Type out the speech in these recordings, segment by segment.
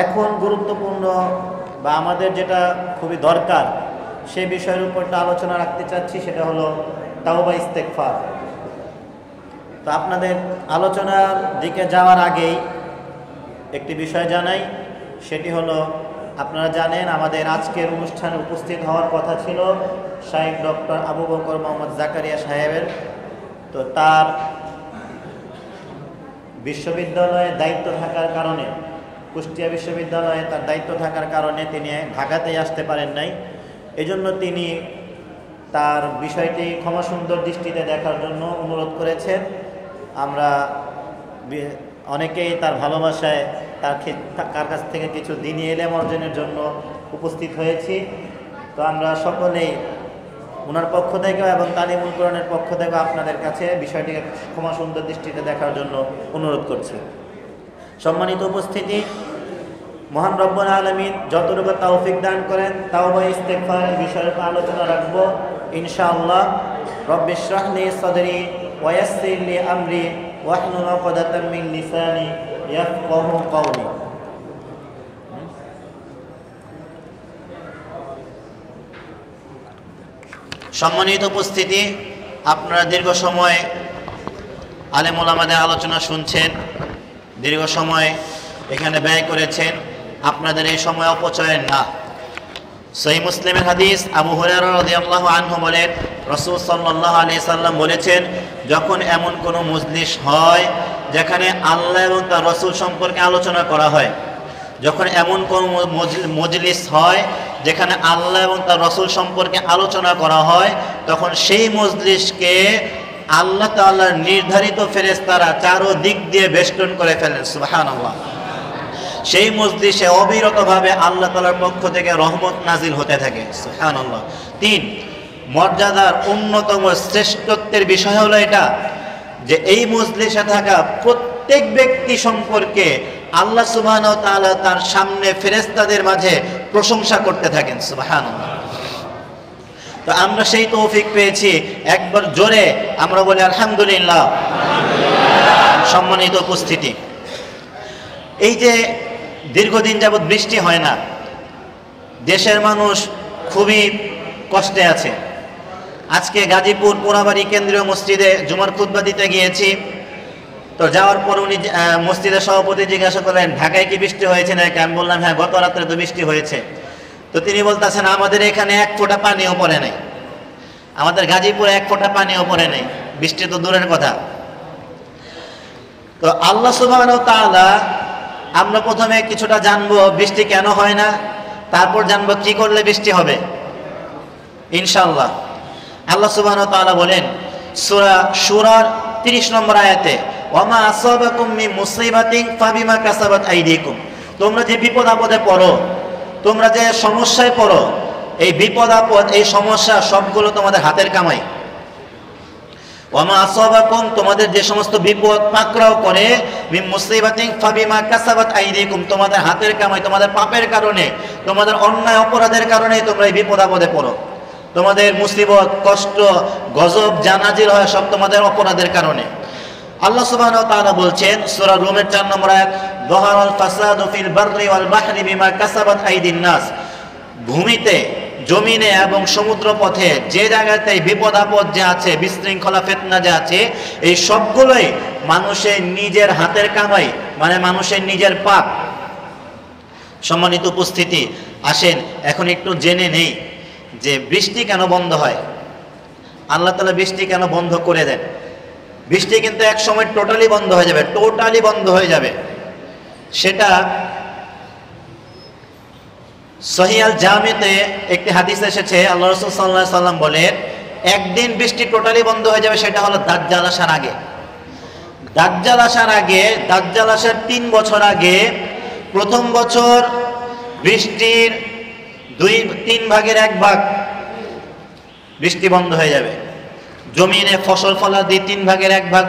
এখন গুরুত্বপূর্ণ বা আমাদের যেটা খুবই দরকার সেই বিষয়ের উপর একটা আলোচনা রাখতে চাচ্ছি, সেটা হলো তাওবা ইস্তেগফার। তো আপনাদের আলোচনার দিকে যাওয়ার আগেই একটি বিষয় জানাই, সেটি হলো আপনারা জানেন আমাদের আজকের অনুষ্ঠানে উপস্থিত হওয়ার কথা ছিল শাইখ ডক্টর আবু বকর মোহাম্মদ জাকারিয়া সাহেবের। তো তার বিশ্ববিদ্যালয়ে দায়িত্ব থাকার কারণে, কুষ্টিয়া বিশ্ববিদ্যালয়ে তার দায়িত্ব থাকার কারণে তিনি ঢাকাতেই আসতে পারেন নাই। এজন্য তিনি তার বিষয়টি ক্ষমাসুন্দর দৃষ্টিতে দেখার জন্য অনুরোধ করেছেন। আমরা অনেকেই তার ভালোবাসায় তার কাছ থেকে কিছু দ্বীনি ইলম অর্জনের জন্য উপস্থিত হয়েছি। তো আমরা সকলেই ওনার পক্ষ থেকে এবং তালিমুল কোরআনের পক্ষ থেকে আপনাদের কাছে বিষয়টিকে ক্ষমাসুন্দর দৃষ্টিতে দেখার জন্য অনুরোধ করছি। সম্মানিত উপস্থিতি, মহান রব্বুল আলামিন যতটুকু তৌফিক দান করেন তাওবা ইস্তেগফারের বিষয়ে আলোচনা রাখব ইনশাআল্লাহ। রব্বি ইশরাহ লি সাদরি ওয়া ইয়াসসির লি আমরি ওয়াহলুল উকদাতাম মিন লিসানি ইয়াফকাহু কওলি। সম্মানিত উপস্থিতি, আপনারা দীর্ঘ সময় আলেম ওলামাদের আলোচনা শুনছেন, দীর্ঘ সময় এখানে ব্যয় করেছেন। আপনাদের এই সময় অপচয়ের না। সহিহ মুসলিমের হাদিস, আবু হুরায়রা রাদিয়াল্লাহু আনহু বলেন, রাসূল সাল্লাল্লাহু আলাইহি সাল্লাম বলেছেন, যখন এমন কোনো মজলিস হয় যেখানে আল্লাহ এবং তার রাসূল সম্পর্কে আলোচনা করা হয়, যখন এমন কোনো মজলিস হয় যেখানে আল্লাহ এবং তার রাসূল সম্পর্কে আলোচনা করা হয়, তখন সেই মজলিসকে আল্লাহ তাআলার নির্ধারিত ফেরেশতারা চারদিক দিয়ে বেষ্টন করে ফেলেন। সুবহানাল্লাহ। সেই মজলিসে অবিরতভাবে আল্লাহ তাআলার পক্ষ থেকে রহমত নাজিল হতে থাকে। সুবহানাল্লাহ। 3, মর্যাদার অন্যতম শ্রেষ্ঠত্বের বিষয় হলো এটা যে এই মজলিসে থাকা প্রত্যেক ব্যক্তি সম্পর্কে আল্লাহ সুবহানাহু ওয়া তাআলা তার সামনে ফেরেশতাদের মাঝে প্রশংসা করতে থাকেন। সুবহানাল্লাহ। তো আমরা সেই তৌফিক পেয়েছি, একবার জোরে আমরা বলি আলহামদুলিল্লাহ। সম্মানিত উপস্থিতি, এই যে দীর্ঘদিন যাবৎ বৃষ্টি হয় না, দেশের মানুষ খুবই কষ্টে আছে। আজকে গাজীপুর পোড়াবাড়ি কেন্দ্রীয় মসজিদে জুমার খুতবা দিতে গিয়েছি। তো যাওয়ার পর উনি মসজিদের সভাপতি জিজ্ঞাসা করলেন, ঢাকায় কি বৃষ্টি হয়েছে নাকি? আমি বললাম, হ্যাঁ, গত রাত্রে তো বৃষ্টি হয়েছে। তো তিনি বলতেছেন, আমাদের এখানে এক ফোঁটা পানিও পড়ে নাই, আমাদের গাজীপুরে এক ফোঁটা পানিও পড়ে নাই, বৃষ্টি তো দূরের কথা। তো আল্লাহ সুবহানাহু ওয়া তাআলা, আমরা প্রথমে কিছুটা জানবো বৃষ্টি কেন হয় না, তারপর জানবো কি করলে বৃষ্টি হবে ইনশাআল্লাহ। আল্লাহ সুবহানাহু ওয়া তাআলা বলেন সূরা শুরার 30 নম্বর আয়াতে, ওয়ামা আসাবাকুম মিন মুসিবাতিন ফাবিমা কাসাবাত আইদিকুম। তোমরা যে বিপদ আপদে পড়ো, তোমরা যে সমস্যায় পড়ো, এই বিপদ আপদ, এই সমস্যা সবগুলো তোমাদের হাতের কামাই। ওয়ামা আসাবাকুম, তোমাদের যে সমস্ত বিপদ পাকড়াও করে, মিন মুসিবাতিন ফাবিমা কাসাবাত আইদিকুম, তোমাদের হাতের কামাই, তোমাদের পাপের কারণে, তোমাদের অন্যায় অপরাধের কারণে তোমরা এই বিপদ আপদে পড়ো। তোমাদের মুসিবত, কষ্ট, গজব জানাজির হয় সব তোমাদের অপরাধের কারণে। আল্লাহ সুবহানাহু ওয়া তাআলা বলছেন সূরা রুমের 4 নম্বর আয়াত, যাহারাল ফাসাদু ফিল বাররি ওয়াল বাহরি বিমা কাসাবাত আইদিন নাস। ভূমিতে, জমিনে এবং সমুদ্র পথে যে জায়গাতে বিপদ আপদ যে আছে, বিশৃঙ্খলা ফিতনা যে আছে, এই সবগুলোই মানুষের নিজের হাতের কামাই, মানে মানুষের নিজের পাপ। সম্মানিত উপস্থিতি, আসেন এখন একটু জেনে নেই যে বৃষ্টি কেন বন্ধ হয়, আল্লাহ তাআলা বৃষ্টি কেন বন্ধ করে দেন। বৃষ্টি কিন্তু এক সময় টোটালি বন্ধ হয়ে যাবে, টোটালি বন্ধ হয়ে যাবে। সেটা সহিহ আল জামিতে একটি হাদিস এসেছে, আল্লাহ রাসূল সাল্লাল্লাহু আলাইহি সাল্লাম বলেন, একদিন বৃষ্টি টোটালি বন্ধ হয়ে যাবে, সেটা হলো দাজ্জাল আসার আগে। দাজ্জাল আসার আগে, দাজ্জাল আসার 3 বছর আগে, প্রথম বছর বৃষ্টির 2-3 ভাগের 1 ভাগ বৃষ্টি বন্ধ হয়ে যাবে। জমিনে ফসল ফলাদি 3 ভাগের 1 ভাগ,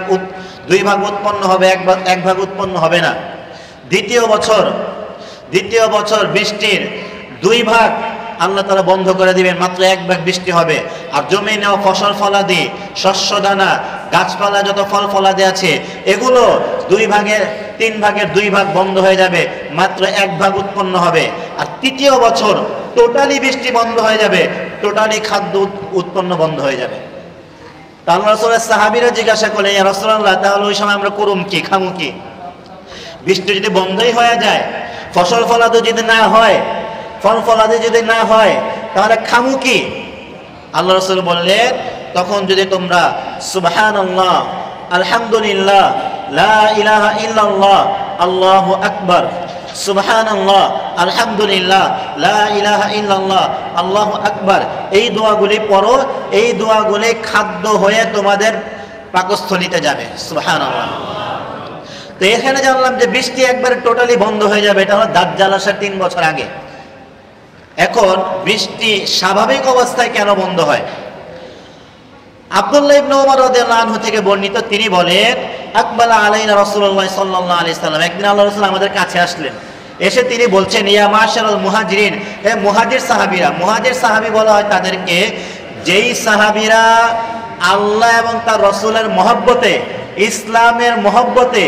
2 ভাগ উৎপন্ন হবে, 1 ভাগ উৎপন্ন হবে না। দ্বিতীয় বছর বৃষ্টির 2 ভাগ আল্লাহ তাআলা বন্ধ করে দিবেন, মাত্র 1 ভাগ বৃষ্টি হবে। আর জমিনেও ফসল ফলাদি, শস্য দানা গাছপালা যত ফল ফলাদি আছে এগুলো 3/2 ভাগ বন্ধ হয়ে যাবে, মাত্র 1 ভাগ উৎপন্ন হবে। আর তৃতীয় বছর টোটালি বৃষ্টি বন্ধ হয়ে যাবে, টোটালি খাদ্য উৎপন্ন বন্ধ হয়ে যাবে। আল্লাহ রাসূলের সাহাবীরা জিজ্ঞাসা করলেন, ইয়া রাসূলুল্লাহ, তাহলে ওই সময় আমরা করুম কি, খামু কি? বৃষ্টি যদি বন্ধই হয়ে যায়, ফসল ফলাদি যদি না হয়, ফল ফলাদি যদি না হয়, তাহলে খামু কি? আল্লাহ রাসূল বললেন, তখন যদি তোমরা সুবহানাল্লাহ, আলহামদুলিল্লাহ, লা ইলাহা ইল্লাল্লাহ, আল্লাহু আকবার, সুবহানাল্লাহ, আলহামদুলিল্লাহ, লা ইলাহা ইল্লাল্লাহ, আল্লাহু আকবার, এই দোয়াগুলি পড়ো। এই দোয়াগুলি খাদ্য হয়ে তোমাদের পাকস্থলিতে যাবে। সুবহানাল্লাহ। তো এখানে জানলাম যে বৃষ্টি একবারে টোটালি বন্ধ হয়ে যাবে, এটা হলো দাজ্জাল আসার 3 বছর আগে। এখন বৃষ্টি স্বাভাবিক অবস্থায় কেন বন্ধ হয়? আব্দুল্লাহ ইবনে ওমর রাদিয়াল্লাহু আনহু থেকে বর্ণিত, তিনি বলেন, আকবালা আলাইনা রাসূলুল্লাহ সাল্লাল্লাহু আলাইহি সাল্লাম, একদিন আল্লাহর রাসূল আমাদের কাছে আসলেন। এসে তিনি বলছেন, ইয়া মাশারাল মুহাজিরিন, হে মুহাজির সাহাবীরা। মুহাজির সাহাবী বলা হয় তাদেরকে যেই সাহাবীরা আল্লাহ এবং তার রাসূলের মহব্বতে, ইসলামের মহব্বতে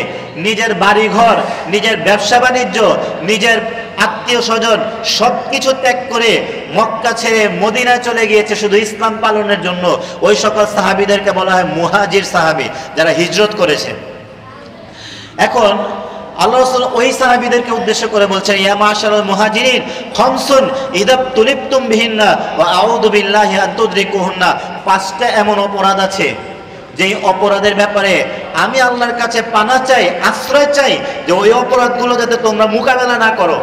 নিজের বাড়িঘর, নিজের ব্যবসা বাণিজ্য, নিজের আত্মীয় স্বজন সবকিছু ত্যাগ করে মক্কা ছেড়ে মদিনায় চলে গিয়েছে শুধু ইসলাম পালনের জন্য, ওই সকল সাহাবীদেরকে বলা হয় মুহাজির সাহাবী, যারা হিজরত করেছে। এখন আল্লাহ রাসূল ওই সাহাবীদেরকে উদ্দেশ্য করে বলছেন, ইয়া মাশারাল মুহাজিরিন, খামসুন ইযা তুলিবতুম বিহিন্না ওয়া আউযু বিল্লাহি আন তুদরিকুহুন্না। 5টা এমন অপরাধ আছে যেই অপরাধের ব্যাপারে আমি আল্লাহর কাছে পানা চাই, আশ্রয় চাই, যে ওই অপরাধগুলো যাতে তোমরা মোকাবেলা না করো,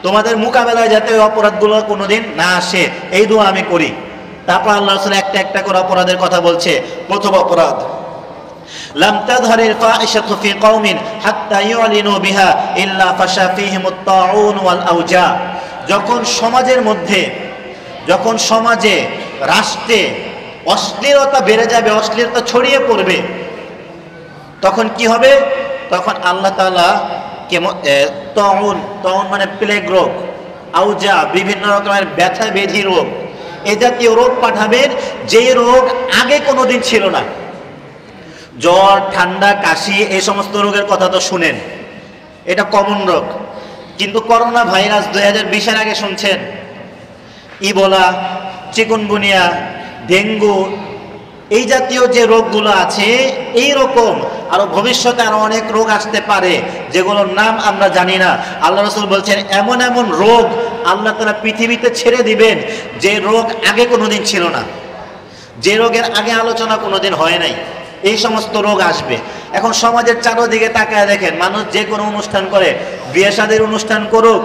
তোমাদের মোকাবেলায় যাতে ওই অপরাধগুলো কোনোদিন না আসে, এই দোয়া আমি করি। তারপর আল্লাহ রাসূল একটা একটা করে অপরাধের কথা বলছে। প্রথম অপরাধ, লাম তাযহারিল ফাহিশাতু ফি কওমিন হাত্তা ইউলিনু বিহা ইল্লা ফাশা ফীহিমুত তাউন ওয়াল আওজা। যখন সমাজের মধ্যে, যখন সমাজে, রাষ্ট্রে অশ্লীলতা বেড়ে যাবে, অশ্লীলতা ছড়িয়ে পড়বে, তখন কি হবে? তখন আল্লাহ তাআলা তাউন, তাউন মানে প্লেগ রোগ, আউজা বিভিন্ন রকমের ব্যথা ব্যাধি রোগ, এ জাতীয় রোগ পাঠাবেন, যেই রোগ আগে কোনোদিন ছিল না। জ্বর, ঠান্ডা, কাশি, এই সমস্ত রোগের কথা তো শুনেন, এটা কমন রোগ। কিন্তু করোনা ভাইরাস 2020-এর আগে শুনছেন? ইবোলা, চিকুনগুনিয়া, ডেঙ্গু, এই জাতীয় যে রোগগুলো আছে, এই রকম আরো ভবিষ্যতে আরো অনেক রোগ আসতে পারে যেগুলোর নাম আমরা জানি না। আল্লাহ রাসূল বলছেন, এমন এমন রোগ আল্লাহ তাআলা পৃথিবীতে ছেড়ে দিবেন যে রোগ আগে কোনোদিন ছিল না, যে রোগের আগে আলোচনা কোনোদিন হয় নাই, এই সমস্ত রোগ আসবে। এখন সমাজের চারদিকে তাকায় দেখেন, মানুষ যে কোনো অনুষ্ঠান করে, বিয়ে শাদীর অনুষ্ঠান করুক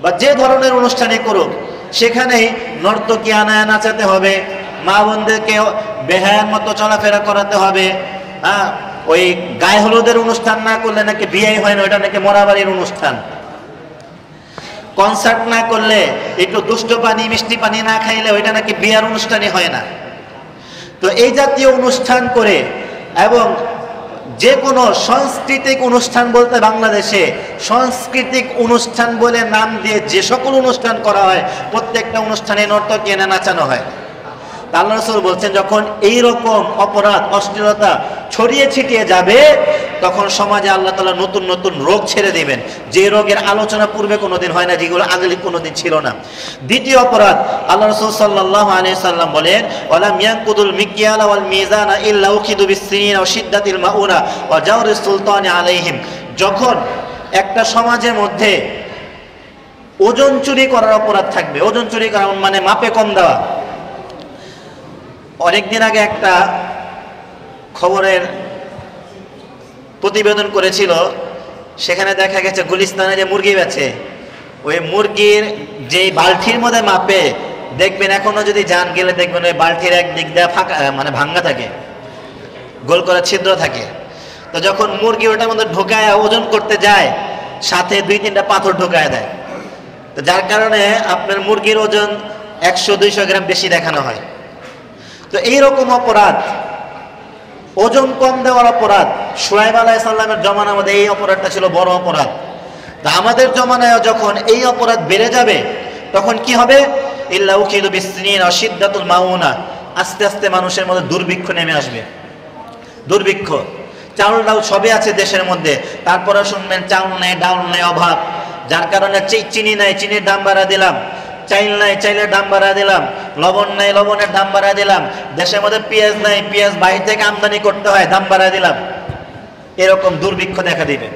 বা যে ধরনের অনুষ্ঠানই করুক, সেখানেই নর্তকী আনায় নাচাতে হবে, মা বোনদেরকে বেহায়ার মতো চলাফেরা করাতে হবে। ওই গায়ে হলুদের অনুষ্ঠান না করলে নাকি বিয়ে হয় না, ওইটা নাকি মরাবাড়ির অনুষ্ঠান। কনসার্ট না করলে, একটু দুষ্ট পানি মিষ্টি পানি না খাইলে ওইটা নাকি বিয়ার অনুষ্ঠানই হয় না। তো এই জাতীয় অনুষ্ঠান করে, এবং যে কোনো সাংস্কৃতিক অনুষ্ঠান বলতে বাংলাদেশে সাংস্কৃতিক অনুষ্ঠান বলে নাম দিয়ে যে সকল অনুষ্ঠান করা হয়, প্রত্যেকটা অনুষ্ঠানে নর্তকী এনে নাচানো হয়। আল্লাহ রাসূল বলছেন, যখন এই রকম অপরাধ, অশ্লীলতা ছড়িয়ে ছিটিয়ে যাবে, তখন সমাজে আল্লাহ তাআলা নতুন নতুন রোগ ছেড়ে দিবেন, যে রোগের আলোচনা পূর্বে কোনোদিন হয় না, যেগুলো আগে কোনোদিন ছিল না। দ্বিতীয় অপরাধ, আল্লাহ রাসূল সাল্লাল্লাহু আলাইহি সাল্লাম বলেন, ওয়ালাম ইয়ানকুদুল মিকিয়ালা ওয়াল মিজানা ইল্লা উখিদু বিসসিনিনা ওয়া শিদ্দাতিল মাউনা ওয়া জাওরিস সুলতানি আলাইহিম। যখন একটা সমাজের মধ্যে ওজন চুরি করার অপরাধ থাকবে, ওজন চুরি করা মানে মাপে কম দেওয়া। অনেকদিন আগে একটা খবরের প্রতিবেদন করেছিল, সেখানে দেখা গেছে গুলিস্তানে যে মুরগি বেচে, ওই মুরগির যে বালতির মধ্যে মাপে, দেখবেন এখনো যদি যান গেলে দেখবেন ওই বালতির একদিক দিয়ে ফাঁকা, মানে ভাঙ্গা থাকে, গোল করা ছিদ্র থাকে। তো যখন মুরগি ওটার মধ্যে ঢোকায় ওজন করতে যায়, সাথে 2-3টা পাথর ঢোকায় দেয়। তো যার কারণে আপনার মুরগির ওজন 100-200 গ্রাম বেশি দেখানো হয়। তো এইরকম অপরাধ, ওজন কম দেওয়ার অপরাধ, শুআয়ব আলাইহিস সালামের জমানার মধ্যে এই অপরাধটা ছিল বড় অপরাধ। তা আমাদের জমানায় যখন এই অপরাধ বেড়ে যাবে, তখন কি হবে? ইল্লা উখিদু বিসসিনিনা ওয়া শিদ্দাতুল মাউনা, আস্তে আস্তে মানুষের মধ্যে দুর্ভিক্ষ নেমে আসবে। দুর্ভিক্ষ, চাউল ডাউল সবই আছে দেশের মধ্যে, তারপরে শুনবেন চাউল নেই, ডাউল নেই, অভাব, যার কারণে চিনি নাই, চিনির দাম বাড়া দিলাম, চাইল নাই, চাইলের দাম বাড়া দিলাম, লবণ নাই, লবণের দাম বাড়া দিলাম, দেশের মধ্যে পেঁয়াজ নাই, পেঁয়াজ বাইরে থেকে আমদানি করতে হয়, দাম বাড়া দিলাম। এরকম দুর্ভিক্ষ দেখা দিবে।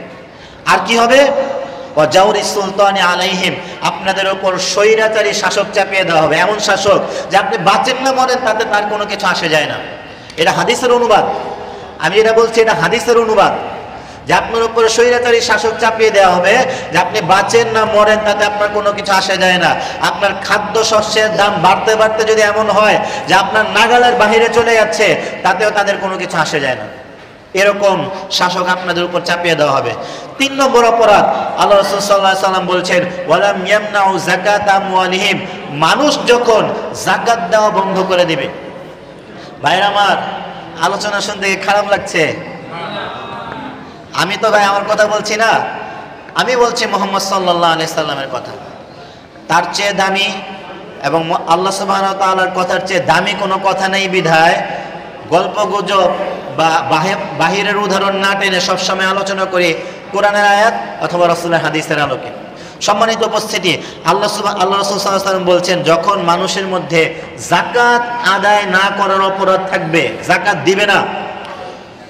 আর কি হবে? ওয়াজাউরি সুলতানি আলাইহিম, আপনাদের উপর স্বৈরাচারী শাসক চাপিয়ে দেওয়া হবে, এমন শাসক যে আপনি বাঁচেন না মরেন তাতে তার কোনো কিছু আসে যায় না। এটা হাদিসের অনুবাদ, আমি এটা বলছি, এটা হাদিসের অনুবাদ, যে আপনার উপরে স্বৈরাচারী শাসক চাপিয়ে দেওয়া হবে, যে আপনি বাঁচেন না মরেন তাতে আপনার কোনো কিছু আসে যায় না। আপনার খাদ্য শস্যের দাম বাড়তে বাড়তে যদি এমন হয় যে আপনার নাগালের বাহিরে চলে যাচ্ছে, তাতেও তাদের কোনো কিছু আসে যায় না। এরকম শাসক আপনাদের উপর চাপিয়ে দেওয়া হবে। 3 নম্বর অপরাধ, আল্লাহ রাসূল সাল্লাল্লাহু আলাইহি ওয়াসাল্লাম বলছেন ওয়ালাম ইয়ামনাউ যাকাত আমওয়ালিহিম, মানুষ যখন যাকাত দেওয়া বন্ধ করে দিবে। ভাইরা আমার, আলোচনা শুনতে খারাপ লাগছে? আমি তো ভাই আমার কথা বলছি না, আমি বলছি মুহাম্মদ সাল্লাল্লাহু আলাইহি সাল্লামের কথা। তার চেয়ে দামি এবং আল্লাহ সুবহানাহু ওয়া তাআলার কথার চেয়ে দামি কোনো কথা নেই বিধায় গল্প গুজব বা বাহিরের উদাহরণ না টেনে সবসময় আলোচনা করি কোরআনের আয়াত অথবা রাসূলের হাদিসের আলোকে। সম্মানিত উপস্থিতি, আল্লাহ রাসূল সাল্লাল্লাহু আলাইহি ওয়াসাল্লাম বলছেন, যখন মানুষের মধ্যে যাকাত আদায় না করার অপরাধ থাকবে, যাকাত দিবে না,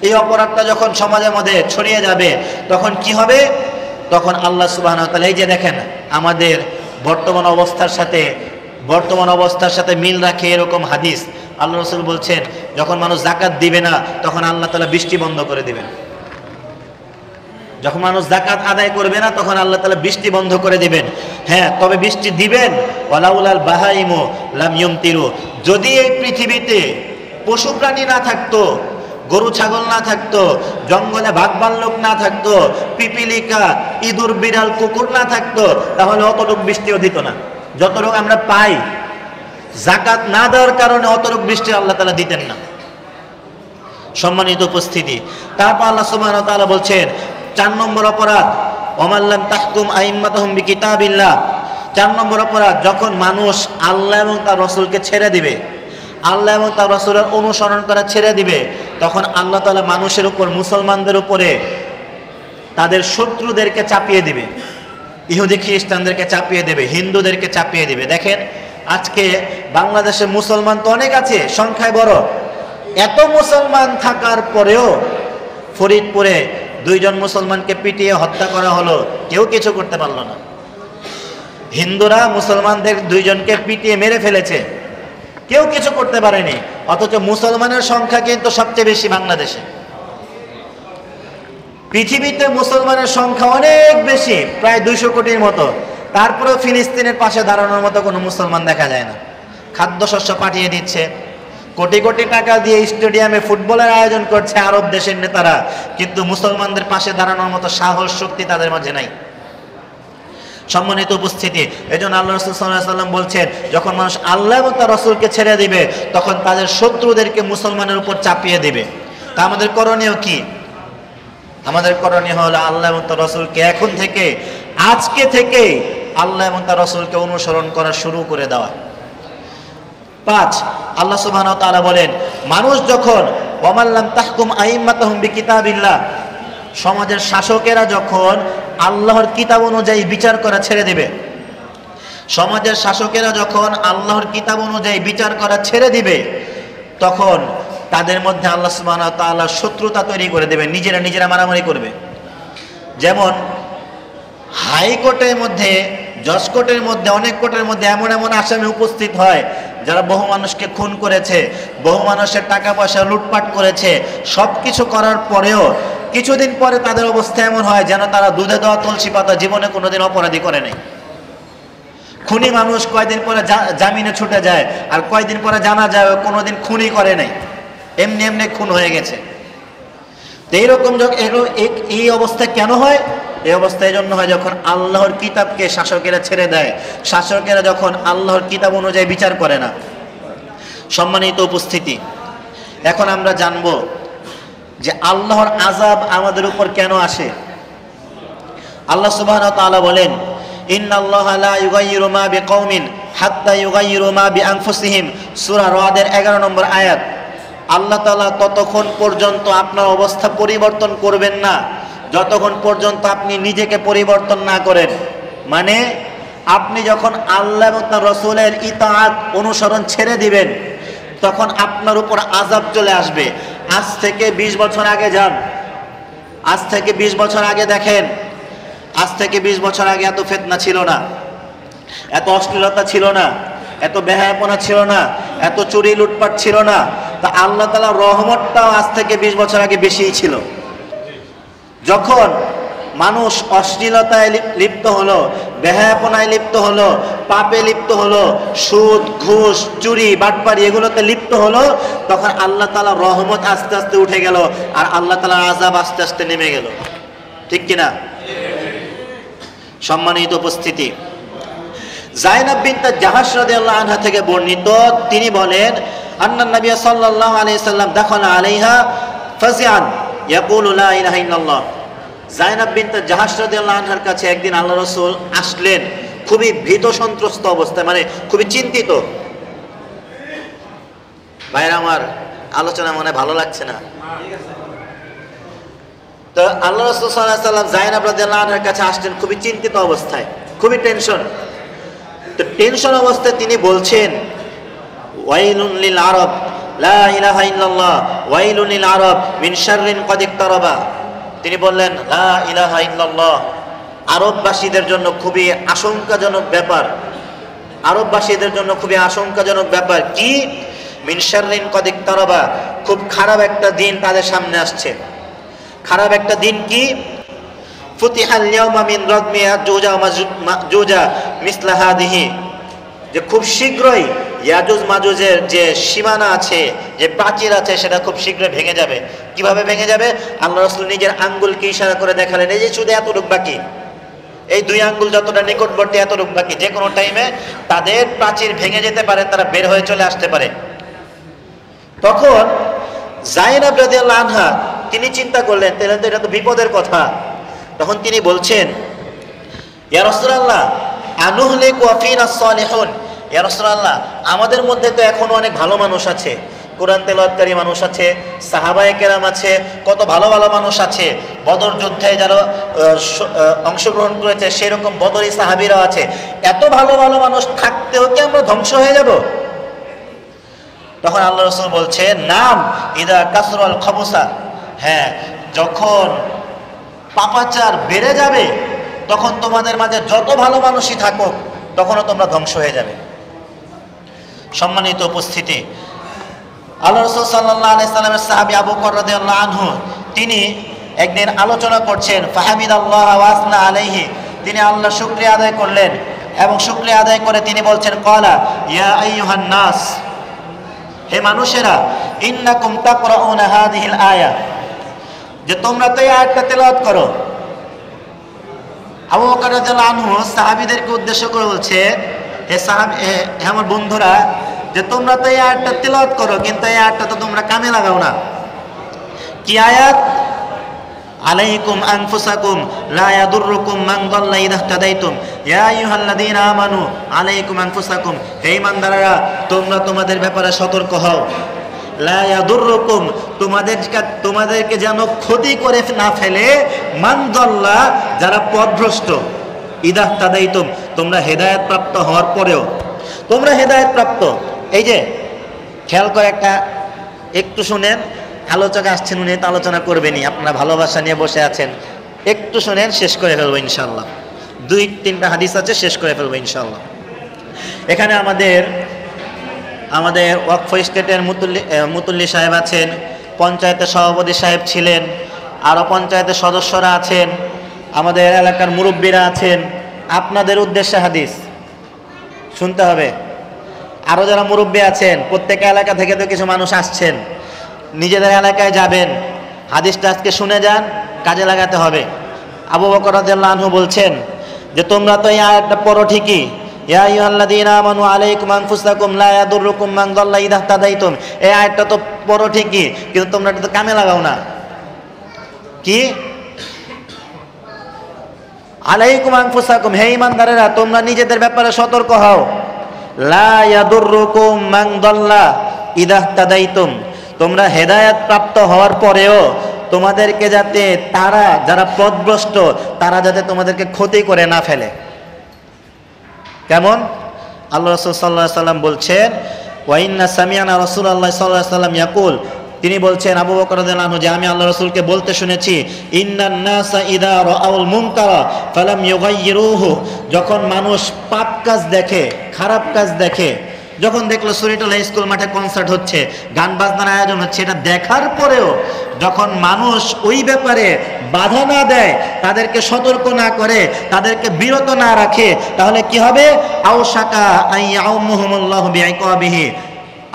এই অপরাধটা যখন সমাজের মধ্যে ছড়িয়ে যাবে, তখন কি হবে? তখন আল্লাহ সুবহানাহু ওয়া তাআলা, এই যে দেখেন আমাদের বর্তমান অবস্থার সাথে মিল রাখে এরকম হাদিস, আল্লাহ রাসূল বলছেন যখন মানুষ যাকাত দিবে না তখন আল্লাহ তাআলা বৃষ্টি বন্ধ করে দিবেন। যখন মানুষ যাকাত আদায় করবে না তখন আল্লাহ তাআলা বৃষ্টি বন্ধ করে দিবেন। হ্যাঁ, তবে বৃষ্টি দিবেন ওয়ালাউলাল বাহাইমু লাম ইউমতিরু, যদি এই পৃথিবীতে পশু প্রাণী না থাকতো, গরু ছাগল না থাকতো, জঙ্গলে বাঘ ভাল্লুক না থাকতো, পিপিলিকা, ইঁদুর, বিড়াল, কুকুর না থাকতো, তাহলে অতটুকু বৃষ্টিও দিত না। যতটুকু আমরা পাই, যাকাত না দেওয়ার কারণে অতটুকু বৃষ্টি আল্লাহ তাআলা দিতেন না। সম্মানিত উপস্থিতি, তারপর আল্লাহ সুবহানাহু ওয়া তাআলা বলছেন 4 নম্বর অপরাধ, ওয়ামাল্লাম তাহকুম আইম্মাতুহুম বিকিতাবিল্লাহ, 4 নম্বর অপরাধ, যখন মানুষ আল্লাহ এবং তার রাসূলকে ছেড়ে দিবে, আল্লাহ এবং তার রাসূলের অনুসরণ করা ছেড়ে দিবে, তখন আল্লাহ তাআলা মানুষের উপর, মুসলমানদের উপরে তাদের শত্রুদেরকে চাপিয়ে দিবে, ইহুদি খ্রিস্টানদেরকে চাপিয়ে দেবে, হিন্দুদেরকে চাপিয়ে দিবে। দেখেন আজকে বাংলাদেশে মুসলমান তো অনেক আছে, সংখ্যায় বড়, এত মুসলমান থাকার পরেও ফরিদপুরে 2 জন মুসলমানকে পিটিয়ে হত্যা করা হলো, কেউ কিছু করতে পারলো না। হিন্দুরা মুসলমানদের 2 জনকে পিটিয়ে মেরে ফেলেছে, কেউ কিছু করতে পারেনি, অথচ মুসলমানের সংখ্যা কিন্তু সবচেয়ে বেশি বাংলাদেশে। পৃথিবীতে মুসলমানের সংখ্যা অনেক বেশি, প্রায় 200 কোটির মতো, তারপরেও ফিলিস্তিনের পাশে দাঁড়ানোর মতো কোনো মুসলমান দেখা যায় না। খাদ্যশস্য পাঠিয়ে দিচ্ছে, কোটি কোটি টাকা দিয়ে স্টেডিয়ামে ফুটবলের আয়োজন করছে আরব দেশের নেতারা, কিন্তু মুসলমানদের পাশে দাঁড়ানোর মতো সাহস, শক্তি তাদের মাঝে নাই। সম্মানিত উপস্থিতি, এজন্য আল্লাহ রাসূল সাল্লাল্লাহু আলাইহি ওয়াসাল্লাম বলছেন, যখন মানুষ আল্লাহ এবং তার রাসূলকে ছেড়ে দিবে তখন তাদের শত্রুদেরকে মুসলমানের উপর চাপিয়ে দিবে। তা আমাদের করণীয় কি? আমাদের করণীয় হলো আল্লাহ এবং তার রাসূলকে এখন থেকে, আজকে থেকে আল্লাহ এবং তার রাসূলকে অনুসরণ করা শুরু করে দেওয়া। 5, আল্লাহ সুবহানাহু ওয়া তাআলা বলেন, মানুষ যখন ওয়ামাল্লাম তাহকুম আইম্মাতুহুম বিকিতাবিল্লাহ, সমাজের শাসকেরা যখন আল্লাহর কিতাব অনুযায়ী বিচার করা ছেড়ে দেবে, সমাজের শাসকেরা যখন আল্লাহর কিতাব অনুযায়ী বিচার করা ছেড়ে দিবে, তখন তাদের মধ্যে আল্লাহ সুবহানাহু ওয়া তাআলা শত্রুতা তৈরি করে দেবে, নিজেরা মারামারি করবে। যেমন হাইকোর্টের মধ্যে, জজ কোর্টের মধ্যে, অনেক কোর্টের মধ্যে এমন আসামি উপস্থিত হয় যারা বহু মানুষকে খুন করেছে, বহু মানুষের টাকা পয়সা লুটপাট করেছে, সব কিছু করার পরেও কিছুদিন পরে তাদের অবস্থা এমন হয় যেন তারা দুধে দেওয়া তুলসী পাতা, জীবনে কোনোদিন অপরাধী করে নাই। খুনি মানুষ কয়দিন পরে জামিনে ছুটে যায়, আর কয়দিন পরে জানা যায় কোনোদিন খুনই করে নাই, এমনি খুন হয়ে গেছে। তো এইরকম এই অবস্থা কেন হয়? এই অবস্থা এই জন্য হয় যখন আল্লাহর কিতাবকে শাসকেরা ছেড়ে দেয়, শাসকেরা যখন আল্লাহর কিতাব অনুযায়ী বিচার করে না। সম্মানিত উপস্থিতি, এখন আমরা জানব যে আল্লাহর আযাব আমাদের উপর কেন আসে। আল্লাহ সুবহানাহু ওয়া তাআলা বলেন, ইন্নাল্লাহা লা ইউগাইয়িরু মা বিকাউমিন হাত্তা ইউগাইয়িরু মা বিআনফুসিহিম, সূরা রাদের 11 নম্বর আয়াত। আল্লাহ তাআলা ততক্ষণ পর্যন্ত আপনার অবস্থা পরিবর্তন করবেন না যতক্ষণ পর্যন্ত আপনি নিজেকে পরিবর্তন না করেন। মানে আপনি যখন আল্লাহ এবং তার রাসূলের ইতাআত অনুসরণ ছেড়ে দিবেন তখন আপনার উপর আযাব চলে আসবে। আজ থেকে 20 বছর আগে যান, আজ থেকে 20 বছর আগে দেখেন, আজ থেকে 20 বছর আগে এত ফিতনা ছিল না, এত অশ্লীলতা ছিল না, এত বেহায়াপনা ছিল না, এত চুরি লুটপাট ছিল না। তা আল্লাহ তাআলার রহমতটাও আজ থেকে 20 বছর আগে বেশিই ছিল। যখন মানুষ অশ্লীলতায় লিপ্ত হলো, বেহায়াপনায় লিপ্ত হলো, পাপে লিপ্ত হলো, সুদ ঘুষ চুরি বাটপারি এগুলোতে লিপ্ত হলো, তখন আল্লাহ তাআলার রহমত আস্তে আস্তে উঠে গেল আর আল্লাহ তাআলার আযাব আস্তে আস্তে নেমে গেল। ঠিক কিনা? সম্মানিত উপস্থিতি, যায়েনাব বিনত জাহাশ রাদিয়াল্লাহু আনহা থেকে বর্ণিত, তিনি বলেন আন্নান নবী সাল্লাল্লাহু আলাইহি সাল্লাম দাখালা আলাইহা ফাজিআন ইয়াকুলু লা ইলাহা ইল্লাল্লাহ। যায়েনাব বিনত জাহাশ রাদিয়াল্লাহু আনহার কাছে একদিন আল্লাহ রাসূল আসলেন খুবই ভীত সন্ত্রস্ত অবস্থায়, মানে খুবই চিন্তিত। ভাইরা আমার, আলোচনা মনে ভালো লাগছে না? তো আল্লাহ রাসূল সাল্লাল্লাহু আলাইহি সাল্লাম যায়েনাব রাদিয়াল্লাহু আনহার কাছে আসলেন খুবই চিন্তিত অবস্থায়, খুবই টেনশন। তো টেনশন অবস্থায় তিনি বলছেন ওয়াইলুন লিল আরব লা ইলাহা ইল্লাল্লাহ ওয়াইলুন লিল আরব মিন শাররিন ক্বাদ ইকতারাবা। তিনি বললেন লা ইলাহা ইল্লাল্লাহ, আরববাসীদের জন্য খুবই আশঙ্কাজনক ব্যাপার, আরববাসীদের জন্য খুবই আশঙ্কাজনক ব্যাপার। কি? মিন শাররিন ক্বাদ ইকতারাবা, খুব খারাপ একটা দিন তাদের সামনে আসছে। খারাপ একটা দিন কি? ফুতিহাল ইয়াউমা মিন রাদমি ইয়াজুজ ওয়া মাজুজ মিসলা হাদিহি, যে খুব শীঘ্রই ইয়াজুজ মাজুজের যে সীমানা আছে, যে প্রাচীর আছে, সেটা খুব শীঘ্রই ভেঙে যাবে। কিভাবে ভেঙে যাবে? আল্লাহ রাসূল নিজের আঙ্গুলকে ইশারা করে দেখালেন, এই যে শুধু এতটুকু বাকি, এই 2 আঙ্গুল যতটা নিকটবর্তী এতটুকু বাকি, যে কোনো টাইমে তাদের প্রাচীর ভেঙে যেতে পারে, তারা বের হয়ে চলে আসতে পারে। তখন যায়েনাব রাদিয়াল্লাহু আনহা তিনি চিন্তা করলেন, তাহলে তো এটা তো বিপদের কথা। তখন তিনি বলছেন ইয়া রাসূলুল্লাহ আনুহলিকু ওয়া ফিনা সালিহুন, ইয়া রাসূলুল্লাহ আমাদের মধ্যে তো এখনো অনেক ভালো মানুষ আছে, কোরআন তেলাওয়াতকারী মানুষ আছে, সাহাবায়ে কেরাম আছে, কত ভালো ভালো মানুষ আছে, বদর যুদ্ধে যারা অংশগ্রহণ করেছে সেরকম বদরি সাহাবীরাও আছে। এত ভালো ভালো মানুষ থাকতেও কি আমরা ধ্বংস হয়ে যাব? তখন আল্লাহ রাসূল বলছে নাম ইদা কাসরাল খাবুসা, হ্যাঁ, যখন পাপাচার বেড়ে যাবে তখন তোমাদের মাঝে যত ভালো মানুষই থাকুক তখনও তোমরা ধ্বংস হয়ে যাবে। সম্মানিত উপস্থিতি, আল্লাহ রাসূল সাল্লাল্লাহু আলাইহি সাল্লামের সাহাবী আবু বকর রাদিয়াল্লাহু আনহু তিনি একদিন আলোচনা করছেন, ফাহামিদাল্লাহ ওয়া আসনা আলাইহি, তিনি আল্লাহর শুকরিয়া আদায় করলেন এবং শুকরিয়া আদায় করে তিনি বলছেন ক্বালা ইয়া আইয়ুহান নাস, হে মানুষেরা, ইন্নাকুম তাকরাউনা হাযিহিল আয়া, যে তোমরা তো এই আয়াতটা তেলাওয়াত করো। আবু বকর রাদিয়াল্লাহু আনহু সাহাবীদেরকে উদ্দেশ্য করে বলছে, হে সাহাবী, হে আমার বন্ধুরা, যে তোমরা তো এই আয়াতটা তেলাওয়াত করো, কিন্তু এই আয়াতটা তো তোমরা কামে লাগাও না। কি আয়াত? আলাইকুম আনফুসাকুম লা ইয়াদুররুকুম মান দাল্লা ইযা ইহতাদাইতুম ইয়া আইয়ুহাল্লাযীনা আমানু আলাইকুম আনফুসাকুম, হে ঈমানদাররা তোমরা তোমাদের ব্যাপারে সতর্ক হও। লা ইয়াদুররুকুম, তোমাদেরকে যেন ক্ষতি করে না ফেলে, মান দাল্লা, যারা পথভ্রষ্ট, ইযা ইহতাদাইতুম, তোমরা হেদায়েত প্রাপ্ত হওয়ার পরেও, তোমরা হেদায়েত প্রাপ্ত। এই যে খেয়াল করে একটু শুনেন, আলোচক আসছেন, উনি তো আলোচনা করবেনই, আপনারা ভালোবাসা নিয়ে বসে আছেন, একটু শুনেন, শেষ করে ফেলবো ইনশাআল্লাহ। 2-3টা হাদিস আছে, শেষ করে ফেলবো ইনশাআল্লাহ। এখানে আমাদের ওয়াকফ স্টেটের মুতুল্লি সাহেব আছেন, পঞ্চায়েতের সভাপতি সাহেব ছিলেন, আরও পঞ্চায়েতের সদস্যরা আছেন, আমাদের এলাকার মুরব্বীরা আছেন। আপনাদের উদ্দেশ্যে হাদিস শুনতে হবে। আরও যারা মুরব্বী আছেন, প্রত্যেক এলাকা থেকে তো কিছু মানুষ আসছেন, নিজেদের এলাকায় যাবেন, হাদিসটা আজকে শুনে যান, কাজে লাগাতে হবে। আবু বকর রাদিয়াল্লাহু আনহু বলছেন যে তোমরা তো এই আয়াতটা পড়ো ঠিকই, ইয়া আইয়ুহাল্লাযীনা আমানু আলাইকুম আনফুসাকুম লা ইয়াদুররুকুম মান দাল্লা ইযা ইহতাদাইতুম, এই আয়াতটা তো পড়ো ঠিকই, কিন্তু তোমরা এটা তো কামে লাগাও না। কি? আলাইকুম আনফুসাকুম, হে ঈমানদারেরা তোমরা নিজেদের ব্যাপারে সতর্ক হও। লা ইয়াদুররুকুম মান দাল্লা ইদা তাদাইতুম, তোমরা হেদায়েত প্রাপ্ত হওয়ার পরেও তোমাদেরকে যাতে তারা যারা পথভ্রষ্ট তারা যাতে তোমাদেরকে ক্ষতি করে না ফেলে। কেমন? আল্লাহ রাসূল সাল্লাল্লাহু আলাইহি সাল্লাম বলছেন, ওয়া ইন্না সামি'না রাসূলুল্লাহ সাল্লাল্লাহু আলাইহি সাল্লাম ইয়াকুল, তিনি বলছেন আবু বকর রাদিয়াল্লাহু আনহু যে আমি আল্লাহ রাসূলকে বলতে শুনেছি, ইন্নান নাসা ইযা রাআউল মুনকারা ফালাম ইউগাইয়িরুহু, যখন মানুষ পাপ কাজ দেখে, খারাপ কাজ দেখে, যখন দেখলো সুরিটোলা স্কুল মাঠে কনসার্ট হচ্ছে, গান বাজনার আয়োজন হচ্ছে, এটা দেখার পরেও যখন মানুষ ওই ব্যাপারে বাধা না দেয়, তাদেরকে সতর্ক না করে, তাদেরকে বিরত না রাখে, তাহলে কি হবে? আউশাকা আইয়াউমুহুমুল্লাহু বিইকাবিহি,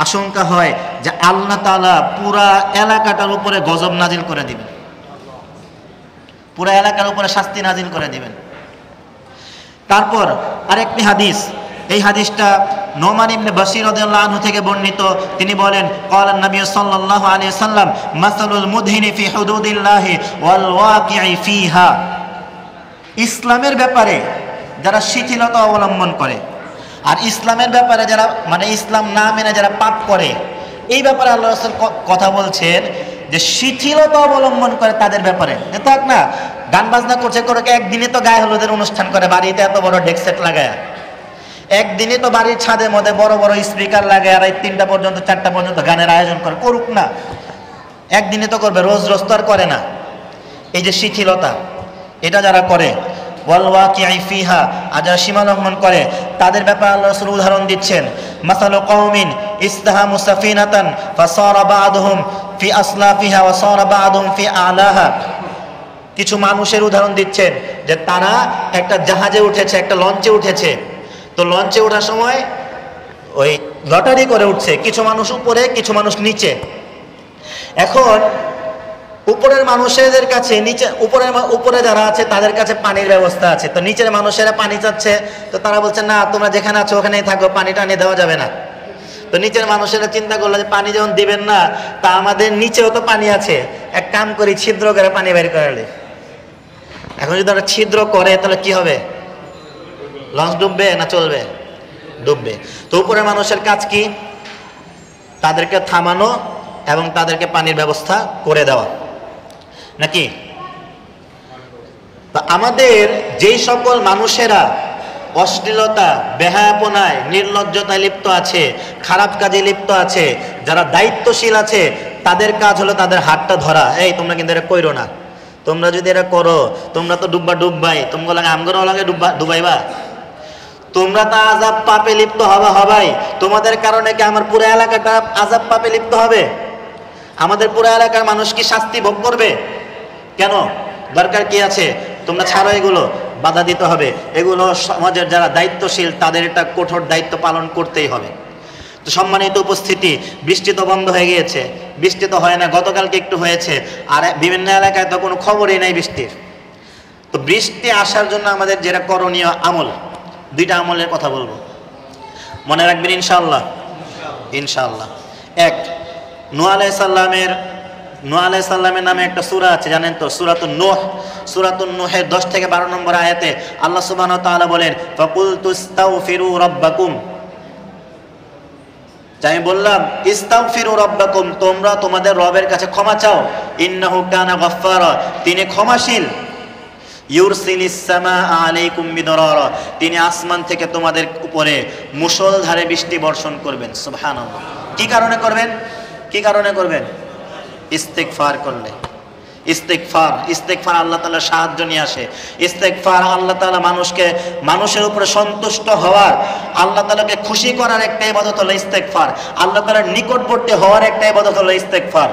আশঙ্কা হয় যে আল্লাহ তাআলা পুরা এলাকাটার উপরে গজব নাজিল করে দিবেন, পুরা এলাকার উপরে শাস্তি নাজিল করে দিবেন। তারপর আরেকটি হাদিস, এই হাদিসটা নোমান ইবনে বাশির রাদিয়াল্লাহু আনহু থেকে বর্ণিত। তিনি বলেন, ক্বালা নবী সাল্লাল্লাহু আলাইহি ওয়াসাল্লাম মাসালুল মুদহিনি ফি হুদুদিল্লাহি ওয়াল ওয়াকিঈ ফিহা, ইসলামের ব্যাপারে যারা শিথিলতা অবলম্বন করে আর ইসলামের ব্যাপারে যারা মানে ইসলাম না মেনে যারা পাপ করে, এই ব্যাপারে আল্লাহ রাসূল কথা বলছেন যে শিথিলতা অবলম্বন করে তাদের ব্যাপারে। থাক না, গান বাজনা করছে, করে একদিনে তো গায়ে হলুদের অনুষ্ঠান করে, বাড়িতে এত বড় ডেক সেট লাগায়, একদিনে তো বাড়ির ছাদের মধ্যে বড় বড় স্পিকার লাগে আর 3টা পর্যন্ত 4টা পর্যন্ত গানের আয়োজন করে, করুক না, একদিনে তো করবে, রোজ রোজ তো আর করে না। এই যে শিথিলতা, এটা যারা করে, ওয়াল ওয়াকিঈ ফিহা, আর যারা সীমা লঙ্ঘন করে, তাদের ব্যাপারে আল্লাহ রাসূল উদাহরণ দিচ্ছেন, মাসালু কওমিন ইসতাহামু সাফিনাতান ফাসারা বা'দুহুম ফি আসলাফিহা ওয়া সারা বা'দুহুম ফি আলাহা, কিছু মানুষের উদাহরণ দিচ্ছেন যে তারা একটা জাহাজে উঠেছে, একটা লঞ্চে উঠেছে, তো লঞ্চে ওঠার সময় ওই লটারি করে উঠছে, কিছু মানুষ উপরে কিছু মানুষ নিচে। এখন উপরের মানুষের কাছে নিচে উপরে যারা আছে তাদের কাছে পানির ব্যবস্থা আছে, তো নিচের মানুষেরা পানি চাচ্ছে, তো তারা বলছে না তোমরা যেখানে আছো ওখানেই থাকো, পানিটা নিয়ে দেওয়া যাবে না। তো নিচের মানুষেরা চিন্তা করলো যে পানি যখন দিবেন না, তা আমাদের নিচেও তো পানি আছে, এক কাম করি ছিদ্র করে পানি বের করলে। এখন যদি ওরা ছিদ্র করে তাহলে কি হবে? লঞ্চ ডুববে না চলবে? ডুববে। তো উপরের মানুষের কাজ কি? তাদেরকে থামানো এবং তাদেরকে পানির ব্যবস্থা করে দেওয়া, নাকি? তো আমাদের যেই সকল মানুষেরা অশ্লীলতা, বেহায়াপনায়, নির্লজ্জতায় লিপ্ত আছে, খারাপ কাজে লিপ্ত আছে, যারা দায়িত্বশীল আছে, তাদের কাজ হলো তাদের হাতটা ধরা, এই তোমরা কিন্তু এটা কইরো না, তোমরা যদি এটা করো তোমরা তো ডুববাই, তোমরা লাগে আমগো লাগে ডুবাইবা, তোমরা তো আযাব পাপে লিপ্ত হবাই, তোমাদের কারণে কি আমার পুরো এলাকাটা আযাব পাপে লিপ্ত হবে? আমাদের পুরো এলাকার মানুষ কি শাস্তি ভোগ করবে? কেন? দরকার কি আছে? তোমরা ছাড়ো, এগুলো বাধা দিতে হবে, এগুলো সমাজের যারা দায়িত্বশীল তাদের এটা কঠোর দায়িত্ব পালন করতেই হবে। তো সম্মানিত উপস্থিতি, বৃষ্টি তো বন্ধ হয়ে গিয়েছে, বৃষ্টি তো হয় না, গতকালকে একটু হয়েছে, আর বিভিন্ন এলাকায় তো কোনো খবরই নাই বৃষ্টির। তো বৃষ্টি আসার জন্য আমাদের যেটা করণীয় আমল, 2টা আমলের কথা বলবো, মনে রাখবেন ইনশাআল্লাহ। ইনশাআল্লাহ, এক, নূহ আলাইহিস সালামের নামে একটা সূরা আছে, জানেন তো? সূরাতুন নূহ। সূরাতুন নূহের 10 থেকে 12 নম্বর আয়াতে আল্লাহ সুবহানাহু ওয়া তাআলা বলেন, ফাকুলতু ইস্তাগফিরু রাব্বাকুম, আমি বললাম ইস্তাগফিরু রাব্বাকুম, তোমরা তোমাদের রবের কাছে ক্ষমা চাও, ইন্নাহু কানা গাফফারা, তিনি ক্ষমাশীল, ইউরসিলিস সামাআ আলাইকুম মিদরারা, তিনি আসমান থেকে তোমাদের উপরে মুষলধারে বৃষ্টি বর্ষণ করবেন। সুবহানাল্লাহ। কি কারণে করবেন? কি কারণে করবেন? ইস্তিগফার করলে। ইস্তিগফার আল্লাহ তাআলার সাহায্য নিয়ে আসে। ইস্তিগফার আল্লাহ তাআলা মানুষের উপরে সন্তুষ্ট হওয়ার, আল্লাহ তাআলাকে খুশি করার একটা ইবাদত হলো ইস্তিগফার, আল্লাহ তাআলার নিকটবর্তী হওয়ার একটা ইবাদত হলো ইস্তিগফার।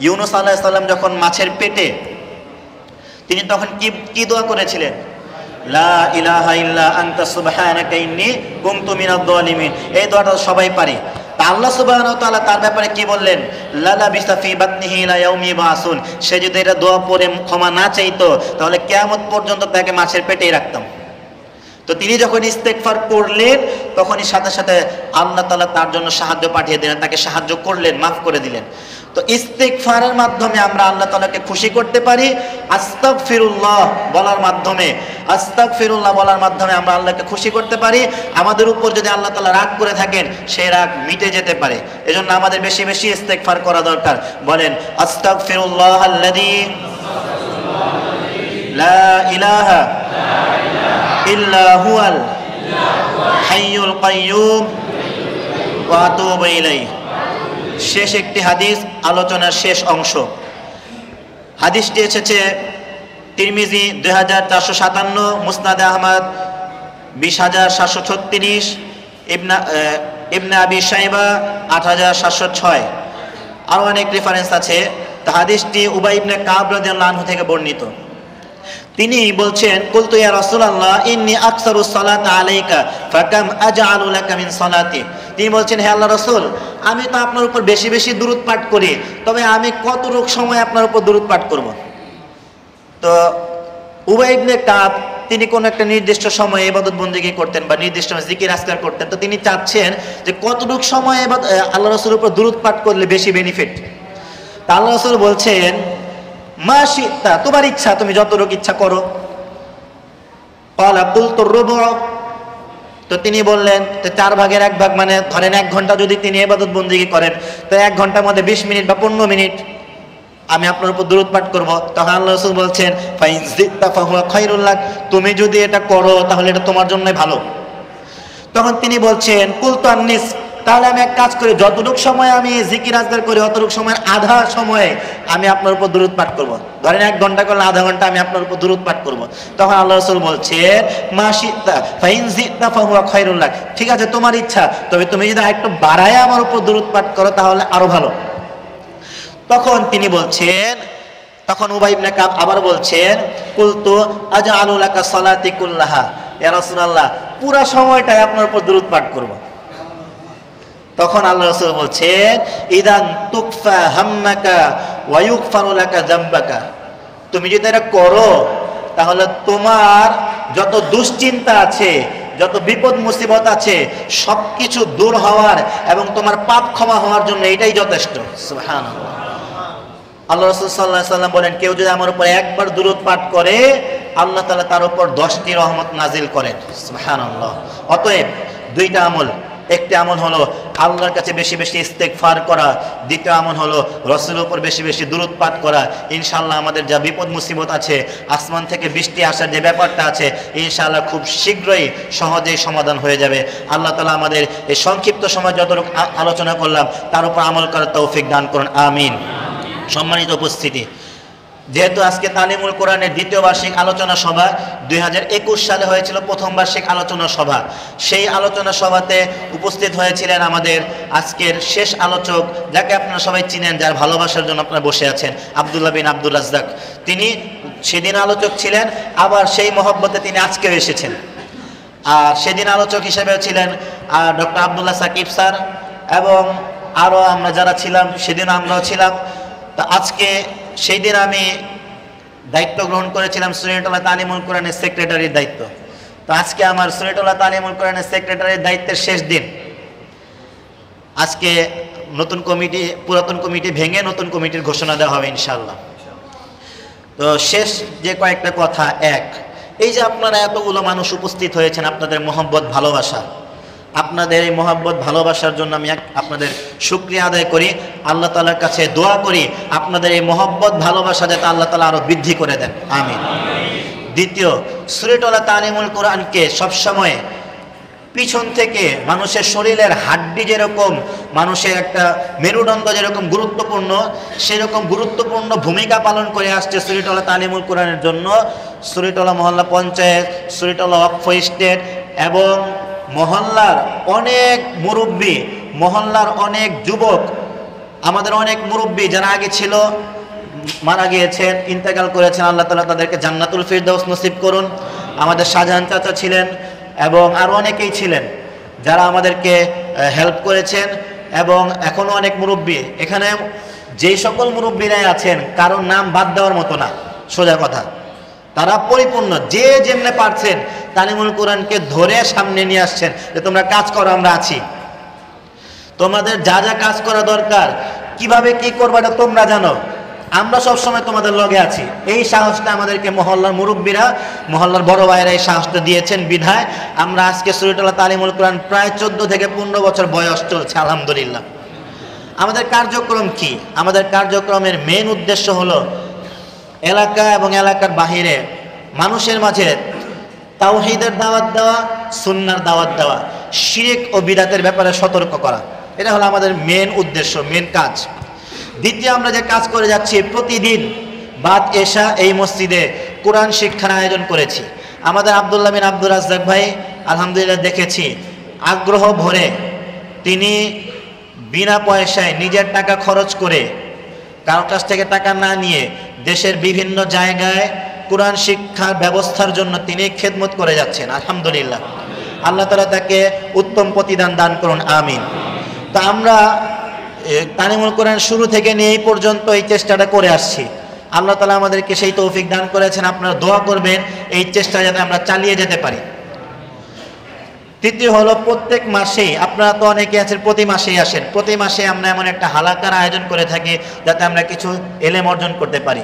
ইউনূস আলাইহিস সালাম যখন মাছের পেটে, তিনি তখন কি দোয়া করেছিলেন? লা ইলাহা ইল্লা আনতা সুবহানাকা ইন্নী কুনতু মিনাজ জালিমিন। এই দোয়াটা সবাই পারি। তা আল্লাহ সুবহানাহু ওয়া তাআলা তার ব্যাপারে কি বললেন? লালা বিসফি বাতনিহি ইলা ইয়াউমি বাসুন, সে যদি এটা দোয়া পড়ে ক্ষমা না চাইতো তাহলে কিয়ামত পর্যন্ত তাকে মাছের পেটেই রাখতাম। তো তিনি যখন ইস্তেগফার করলেন তখনই সাথে সাথে আল্লাহ তাআলা তার জন্য সাহায্য পাঠিয়ে দিলেন, তাকে সাহায্য করলেন, মাফ করে দিলেন। তো ইস্তিগফারের মাধ্যমে আমরা আল্লাহ তাআলাকে খুশি করতে পারি। আস্তাগফিরুল্লাহ বলার মাধ্যমে, আস্তাগফিরুল্লাহ বলার মাধ্যমে আমরা আল্লাহকে খুশি করতে পারি। আমাদের উপর যদি আল্লাহ তাআলা রাগ করে থাকেন, সেই রাগ মিটে যেতে পারে। এজন্য আমাদের বেশি বেশি ইস্তিগফার করা দরকার। বলেন আস্তাগফিরুল্লাহাল্লাযী লা ইলাহা ইল্লা হুয়াল হাইয়ুল কাইয়্যুম ওয়া আতুবু ইলাইহি। শেষ একটি হাদিস, আলোচনার শেষ অংশ। হাদিসটি এসেছে তিরমিজি 2457, মুসনাদে আহমদ 20736, ইবনে আবি শাইবা 8706, আরো অনেক রেফারেন্স আছে। তা হাদিসটি উবাই ইবনে কাব রাদিয়াল্লাহু আনহু থেকে বর্ণিত। তিনি বলছেন, কুলতু ইয়া রাসূলুল্লাহ ইন্নী আকসারুস সালাতা আলাইকা ফাকাম আজআলু লাকা মিন সালাতি। তিনি বলছেন, হে আল্লাহর রাসূল, আমি তো আপনার উপর বেশি বেশি দুরূদ পাঠ করি, তবে আমি কতটুকু সময় আপনার উপর দুরূদ পাঠ করব? তো উবাই ইবনে কাব তিনি কোন একটা নির্দিষ্ট সময়ে ইবাদত বন্দেগী করতেন বা নির্দিষ্ট জিকির আজকার করতেন। তো তিনি চাচ্ছেন যে কতটুকু সময় আল্লাহ রাসূলের উপর দুরূদ পাঠ করলে বেশি বেনিফিট। তা আল্লাহ রাসূল বলছেন, মা শিতা, তোমার ইচ্ছা, তুমি যতটুকু ইচ্ছা করো। ক্বালা কুলতু রুবু। তো তিনি বললেন, তো 4 ভাগের 1 ভাগ, মানে ধরেন 1 ঘন্টা যদি তিনি ইবাদত বন্দেগী করেন, তো 1 ঘন্টার মধ্যে 20 মিনিট বা 15 মিনিট আমি আপনার উপর দুরূদ পাঠ করব। তখন আল্লাহ রাসূল বলছেন, ফাইন জিতা ফাহুয়া খায়রুল লাক, তুমি যদি এটা করো তাহলে এটা তোমার জন্যই ভালো। তখন তিনি বলছেন, কুলতু আন্নিস, তাহলে আমি এক কাজ করি, যতটুকু সময় আমি জিকির আজকার করি অতটুকু সময়ের আধা সময়ে আমি আপনার উপর দুরূদ পাঠ করব। ধরেন 1 ঘন্টা করলে আধা ঘন্টা আমি আপনার উপর দুরূদ পাঠ করব। তখন আল্লাহ রাসূল বলছেন, মা শিতা ফাইন জিতা ফাহুয়া খায়রুল লাক, ঠিক আছে তোমার ইচ্ছা, তবে তুমি যদি আরেকটু বাড়ায় আমার উপর দুরূদ পাঠ করো তাহলে আরো ভালো। তখন তিনি বলছেন, তখন উবাই ইবনে কাব আবার বলছেন, কুলতু আজআলু লাকা সালাতি কুল্লাহা, ইয়া রাসূলুল্লাহ, পুরো সময়টাই আপনার উপর দুরূদ পাঠ করব। তখন আল্লাহ রাসূল বলছেন, ইদান তুকফা হাম্মাকা ওয়া ইউগফারু লাকা যামবাকা, তুমি যদি এটা করো তাহলে তোমার যত দুশ্চিন্তা আছে, যত বিপদ মুসিবত আছে, সবকিছু দূর হওয়ার এবং তোমার পাপ ক্ষমা হওয়ার জন্য এটাই যথেষ্ট। সুবহানাল্লাহ। আল্লাহ রাসূল সাল্লাল্লাহু আলাইহি ওয়াসাল্লাম বলেন, কেউ যদি আমার উপর একবার দুরূদ পাঠ করে, আল্লাহ তাআলা তার উপর 10টি রহমত নাজিল করেন। সুবহানাল্লাহ। অতএব 2টা আমল, একটি আমল হলো আল্লাহর কাছে বেশি বেশি ইস্তেগফার করা, দ্বিতীয় আমল হলো রাসূলের উপর বেশি বেশি দুরূদ পাঠ করা। ইনশাআল্লাহ আমাদের যা বিপদ মুসিবত আছে, আসমান থেকে বৃষ্টি আসার যে ব্যাপারটা আছে, ইনশাআল্লাহ খুব শীঘ্রই সহজেই সমাধান হয়ে যাবে। আল্লাহ তাআলা আমাদের এই সংক্ষিপ্ত সময় যতটুকু আলোচনা করলাম তার উপর আমল করার তৌফিক দান করুন, আমিন। সম্মানিত উপস্থিতি, যেহেতু আজকে তালিমুল কোরআনের 2য় বার্ষিক আলোচনা সভা, 2021 সালে হয়েছিল 1ম বার্ষিক আলোচনা সভা, সেই আলোচনা সভাতে উপস্থিত হয়েছিলেন আমাদের আজকের শেষ আলোচক, যাকে আপনারা সবাই চিনেন, যার ভালোবাসার জন্য আপনারা বসে আছেন, আব্দুল্লাহ বিন আব্দুর রাজ্জাক। তিনি সেদিন আলোচক ছিলেন, আবার সেই মহব্বতে তিনি আজকেও এসেছেন। আর সেদিন আলোচক হিসেবেও ছিলেন ডক্টর আব্দুল্লাহ সাকিব স্যার, এবং আরও আমরা যারা ছিলাম সেদিন আমরাও ছিলাম। তো আজকে সেই দিন আমি দায়িত্ব গ্রহণ করেছিলাম সুন্নাতুল্লাহ তালিমুল কোরআনের সেক্রেটারির দায়িত্ব। তো আজকে আমার সুন্নাতুল্লাহ তালিমুল কোরআনের সেক্রেটারির দায়িত্বের শেষ দিন। আজকে নতুন কমিটি, পুরাতন কমিটি ভেঙে নতুন কমিটির ঘোষণা দেওয়া হবে ইনশাআল্লাহ। তো শেষ যে কয়েকটা কথা, এক, এই যে আপনারা এতগুলো মানুষ উপস্থিত হয়েছেন, আপনাদের মহব্বত ভালোবাসা, আপনাদের এই মহব্বত ভালোবাসার জন্য আমি আপনাদের শুকরিয়া আদায় করি, আল্লাহ তাআলার কাছে দোয়া করি আপনাদের এই মহব্বত ভালোবাসা যাতে আল্লাহ তাআলা আরো বৃদ্ধি করে দেন, আমিন। দ্বিতীয়, সুন্নাতুল্লাহ তালিমুল কোরআনকে সবসময় পিছন থেকে মানুষের শরীরের হাড্ডি যেরকম, মানুষের একটা মেরুদণ্ড যেরকম গুরুত্বপূর্ণ, সেরকম গুরুত্বপূর্ণ ভূমিকা পালন করে আসছে সুন্নাতুল্লাহ তালিমুল কোরআনের জন্য সুন্নাতুল্লাহ মহল্লা পঞ্চায়েত, সুন্নাতুল্লাহ ওয়াকফ স্টেট এবং মহল্লার অনেক মুরব্বী, মহল্লার অনেক যুবক, আমাদের অনেক মুরব্বী যারা আগে ছিল, মারা গিয়েছেন, ইন্তেকাল করেছেন, আল্লাহ তাআলা তাদেরকে জান্নাতুল ফিরদাউস নসিব করুন। আমাদের শাহজাহান চাচা ছিলেন এবং আরও অনেকেই ছিলেন যারা আমাদেরকে হেল্প করেছেন, এবং এখনও অনেক মুরব্বী এখানে, যেই সকল মুরব্বীরাই আছেন কারোর নাম বাদ দেওয়ার মতো না, সোজা কথা, তারা পরিপূর্ণ, যে যেমনে পারছেন তালিমুল কোরআনকে ধরে সামনে নিয়ে আসছেন যে তোমরা কাজ করো, আমরা আছি, তোমাদের যা যা কাজ করা দরকার কিভাবে কি করবে এটা তোমরা জানো, আমরা সবসময় তোমাদের লগে আছি। এই সাহসটা আমাদেরকে মহল্লার মুরব্বীরা, মহল্লার বড় ভাইরা এই সাহসটা দিয়েছেন বিধায় আমরা আজকে শরীয়তুল্লাহ তালিমুল কোরআন প্রায় 14 থেকে 15 বছর বয়স চলছে, আলহামদুলিল্লাহ। আমাদের কার্যক্রম কি? আমাদের কার্যক্রমের মেন উদ্দেশ্য হলো এলাকা এবং এলাকার বাহিরে মানুষের মাঝে তাওহীদের দাওয়াত দেওয়া, সুন্নাহর দাওয়াত দেওয়া, শিরক ও বিদআতের ব্যাপারে সতর্ক করা। এটা হলো আমাদের মেন উদ্দেশ্য, মেন কাজ। দ্বিতীয়, আমরা যে কাজ করে যাচ্ছি, প্রতিদিন বাদ এশা এই মসজিদে কোরআন শিক্ষার আয়োজন করেছি। আমাদের আব্দুল্লাহ বিন আব্দুর রাজ্জাক ভাই আলহামদুলিল্লাহ দেখেছি আগ্রহ ভরে তিনি বিনা পয়সায় নিজের টাকা খরচ করে, কারোর কাছ থেকে টাকা না নিয়ে দেশের বিভিন্ন জায়গায় কোরআন শিক্ষার ব্যবস্থার জন্য তিনি খেদমত করে যাচ্ছেন, আলহামদুলিল্লাহ। আল্লাহ তাআলা তাকে উত্তম প্রতিদান দান করুন, আমিন। তা আমরা তালিমুল কোরআন শুরু থেকে নিয়ে এই পর্যন্ত এই চেষ্টাটা করে আসছি। আল্লাহ তাআলা আমাদেরকে সেই তৌফিক দান করেছেন। আপনারা দোয়া করবেন এই চেষ্টা যাতে আমরা চালিয়ে যেতে পারি। তৃতীয় হলো, প্রত্যেক মাসেই, আপনারা তো অনেকে আছেন প্রতি মাসেই আসেন, প্রতি মাসে আমরা এমন একটা হালাকার আয়োজন করে থাকি যাতে আমরা কিছু এলেম অর্জন করতে পারি।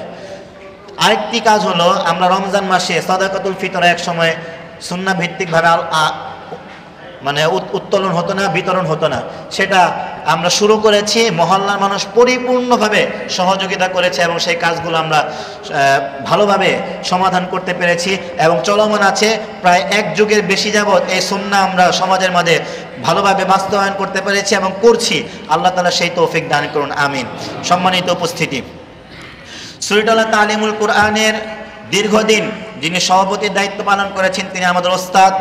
আরেকটি কাজ হলো, আমরা রমজান মাসে সাদাকাতুল ফিতর এক সময় সুন্নাহ ভিত্তিকভাবে মানে উত্তোলন হতো না, বিতরণ হতো না, সেটা আমরা শুরু করেছি। মহল্লার মানুষ পরিপূর্ণভাবে সহযোগিতা করেছে এবং সেই কাজগুলো আমরা ভালোভাবে সমাধান করতে পেরেছি এবং চলমান আছে। প্রায় 1 যুগের বেশি যাবৎ এই সুন্নাহ আমরা সমাজের মাঝে ভালোভাবে বাস্তবায়ন করতে পেরেছি এবং করছি। আল্লাহ তাআলা সেই তৌফিক দান করুন, আমিন। সম্মানিত উপস্থিতি, শরীয়তুল্লাহ তালিমুল কোরআনের দীর্ঘদিন যিনি সভাপতির দায়িত্ব পালন করেছেন তিনি আমাদের ওস্তাদ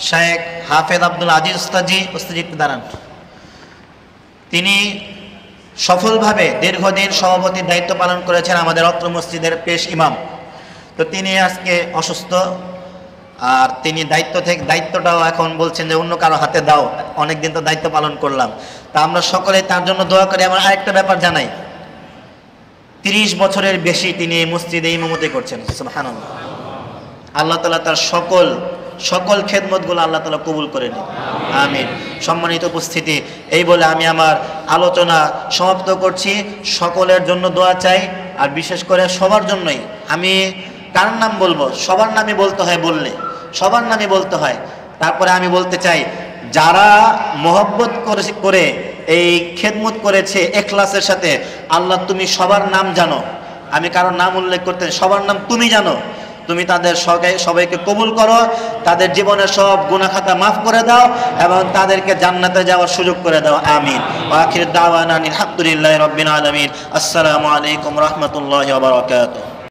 শেখ হাফেজ আব্দুল আজিজ উস্তাদজি দাঁড়ান। তিনি সফলভাবে দীর্ঘদিন সভাপতির দায়িত্ব পালন করেছেন আমাদের অত্র মসজিদের পেশ ইমাম। তো তিনি আজকে অসুস্থ, আর তিনি দায়িত্বটাও এখন বলছেন যে অন্য কারো হাতে দাও, অনেকদিন তো দায়িত্ব পালন করলাম। তা আমরা সকলে তার জন্য দোয়া করি। আমার আরেকটা ব্যাপার জানাই, 30 বছরের বেশি তিনি এই মসজিদে ইমামতি করছেন, সুবহানাল্লাহ। আল্লাহ তাআলা তার সকল খেদমতগুলো আল্লাহ তাআলা কবুল করে নিন, আমিন। সম্মানিত উপস্থিতি, এই বলে আমি আমার আলোচনা সমাপ্ত করছি। সকলের জন্য দোয়া চাই, আর বিশেষ করে সবার জন্যই। আমি কার নাম বলবো? সবার নামই বলতে হয়, সবার নামই বলতে হয়। তারপরে আমি বলতে চাই, যারা মহব্বত করে এই খেদমত করেছে ইখলাসের সাথে, আল্লাহ তুমি সবার নাম জানো, আমি কারোর নাম উল্লেখ করতে, সবার নাম তুমি জানো, তুমি তাদের সবাইকে কবুল করো, তাদের জীবনের সব গুনাহ খাতা মাফ করে দাও এবং তাদেরকে জান্নাতে যাওয়ার সুযোগ করে দাও, আমিন। ওয়া আখির দাওয়ানা আলহামদুলিল্লাহি রাব্বিল আলামিন। আসসালামু আলাইকুম ওয়া রাহমাতুল্লাহি ওয়া বারাকাতুহু।